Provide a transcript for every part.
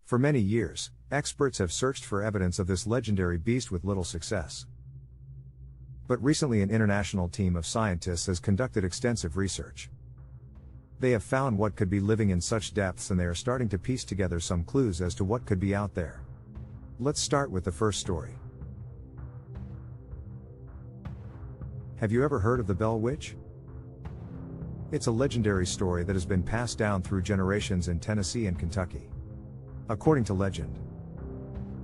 For many years, experts have searched for evidence of this legendary beast with little success. But recently an international team of scientists has conducted extensive research. They have found what could be living in such depths, and they are starting to piece together some clues as to what could be out there. Let's start with the first story. Have you ever heard of the Bell Witch? It's a legendary story that has been passed down through generations in Tennessee and Kentucky. According to legend,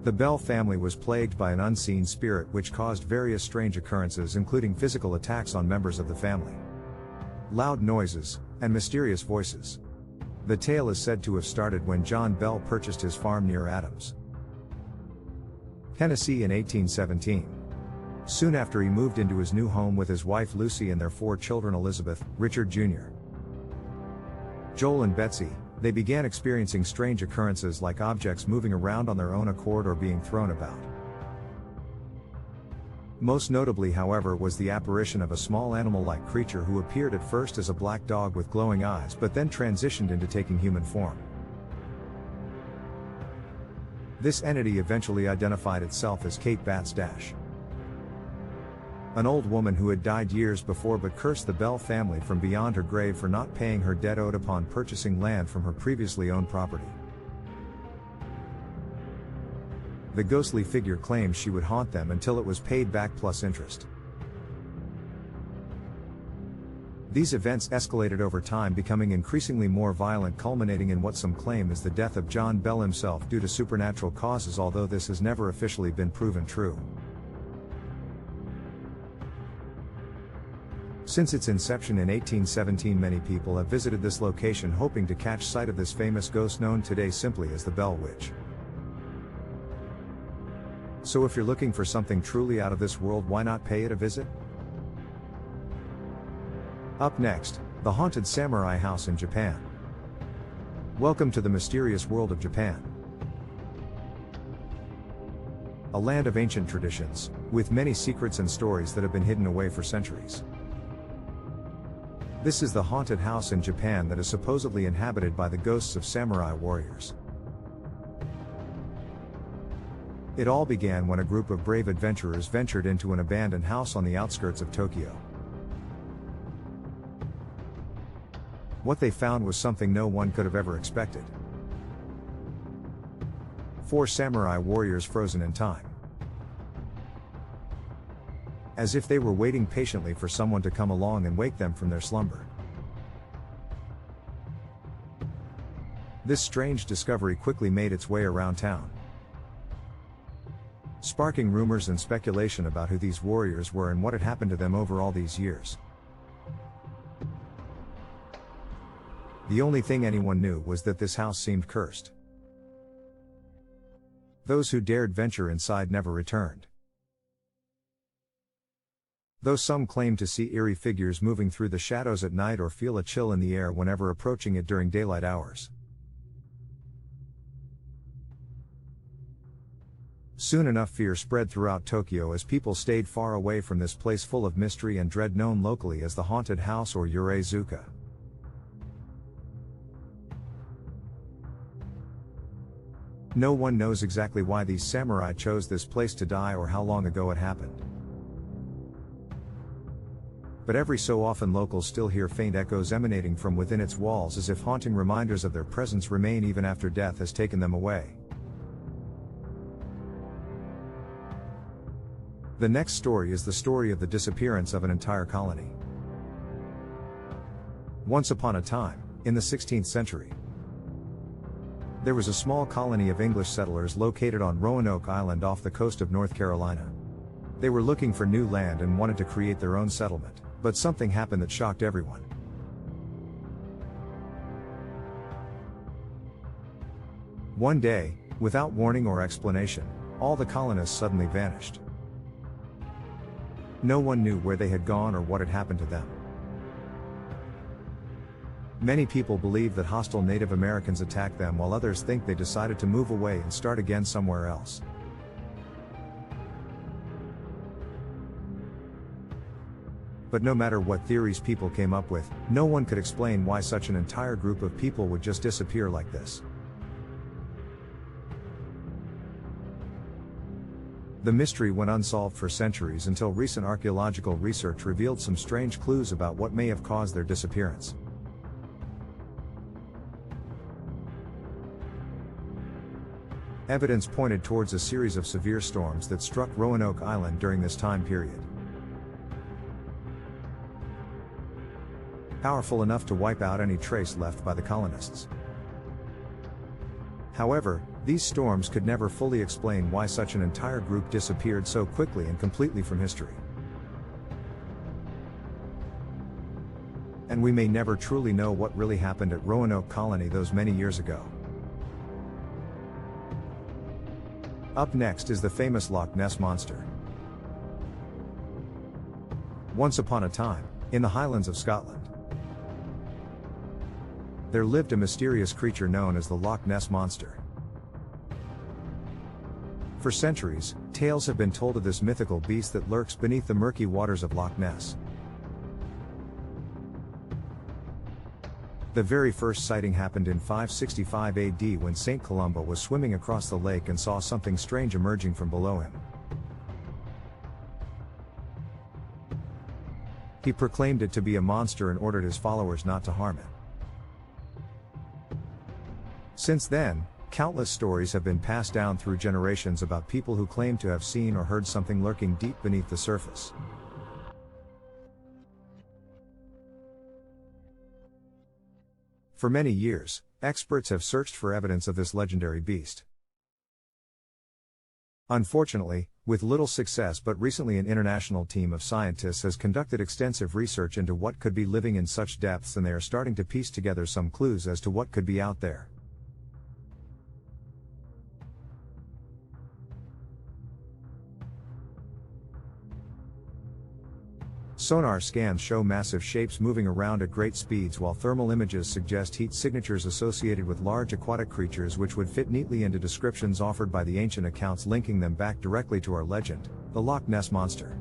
the Bell family was plagued by an unseen spirit which caused various strange occurrences, including physical attacks on members of the family, loud noises, and mysterious voices. The tale is said to have started when John Bell purchased his farm near Adams, Tennessee in 1817. Soon after he moved into his new home with his wife Lucy and their 4 children Elizabeth, Richard Jr., Joel and Betsy, they began experiencing strange occurrences like objects moving around on their own accord or being thrown about. Most notably, however, was the apparition of a small animal-like creature who appeared at first as a black dog with glowing eyes but then transitioned into taking human form. This entity eventually identified itself as Kate Batts-Dash, an old woman who had died years before but cursed the Bell family from beyond her grave for not paying her debt owed upon purchasing land from her previously owned property. The ghostly figure claimed she would haunt them until it was paid back plus interest. These events escalated over time, becoming increasingly more violent, culminating in what some claim is the death of John Bell himself due to supernatural causes, although this has never officially been proven true. Since its inception in 1817, many people have visited this location hoping to catch sight of this famous ghost known today simply as the Bell Witch. So if you're looking for something truly out of this world, why not pay it a visit? Up next, the haunted samurai house in Japan. Welcome to the mysterious world of Japan, a land of ancient traditions, with many secrets and stories that have been hidden away for centuries. This is the haunted house in Japan that is supposedly inhabited by the ghosts of samurai warriors. It all began when a group of brave adventurers ventured into an abandoned house on the outskirts of Tokyo. What they found was something no one could have ever expected. 4 samurai warriors frozen in time, as if they were waiting patiently for someone to come along and wake them from their slumber. This strange discovery quickly made its way around town, sparking rumors and speculation about who these warriors were and what had happened to them over all these years. The only thing anyone knew was that this house seemed cursed. Those who dared venture inside never returned, though some claim to see eerie figures moving through the shadows at night or feel a chill in the air whenever approaching it during daylight hours. Soon enough, fear spread throughout Tokyo as people stayed far away from this place full of mystery and dread known locally as the haunted house or Yureizuka. No one knows exactly why these samurai chose this place to die or how long ago it happened. But every so often locals still hear faint echoes emanating from within its walls, as if haunting reminders of their presence remain even after death has taken them away. The next story is the story of the disappearance of an entire colony. Once upon a time, in the 16th century, there was a small colony of English settlers located on Roanoke Island off the coast of North Carolina. They were looking for new land and wanted to create their own settlement, but something happened that shocked everyone. One day, without warning or explanation, all the colonists suddenly vanished. No one knew where they had gone or what had happened to them. Many people believe that hostile Native Americans attacked them, while others think they decided to move away and start again somewhere else. But no matter what theories people came up with, no one could explain why such an entire group of people would just disappear like this. The mystery went unsolved for centuries until recent archaeological research revealed some strange clues about what may have caused their disappearance. Evidence pointed towards a series of severe storms that struck Roanoke Island during this time period. Powerful enough to wipe out any trace left by the colonists. However, these storms could never fully explain why such an entire group disappeared so quickly and completely from history. And we may never truly know what really happened at Roanoke Colony those many years ago. Up next is the famous Loch Ness Monster. Once upon a time, in the Highlands of Scotland, there lived a mysterious creature known as the Loch Ness Monster. For centuries, tales have been told of this mythical beast that lurks beneath the murky waters of Loch Ness. The very first sighting happened in 565 AD when Saint Columba was swimming across the lake and saw something strange emerging from below him. He proclaimed it to be a monster and ordered his followers not to harm it. Since then, countless stories have been passed down through generations about people who claim to have seen or heard something lurking deep beneath the surface. For many years, experts have searched for evidence of this legendary beast. Unfortunately, with little success, but recently an international team of scientists has conducted extensive research into what could be living in such depths, and they are starting to piece together some clues as to what could be out there. Sonar scans show massive shapes moving around at great speeds, while thermal images suggest heat signatures associated with large aquatic creatures, which would fit neatly into descriptions offered by the ancient accounts, linking them back directly to our legend, the Loch Ness Monster.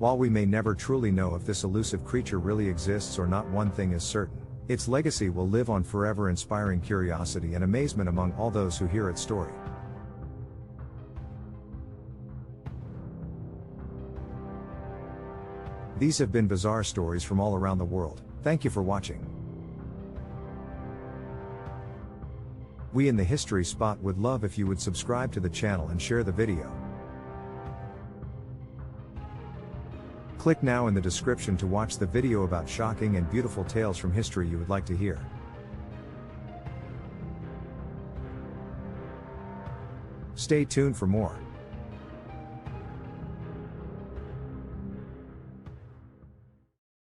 While we may never truly know if this elusive creature really exists or not, one thing is certain: its legacy will live on forever, inspiring curiosity and amazement among all those who hear its story. These have been bizarre stories from all around the world. Thank you for watching. We in the History Spot would love if you would subscribe to the channel and share the video. Click now in the description to watch the video about shocking and beautiful tales from history you would like to hear. Stay tuned for more.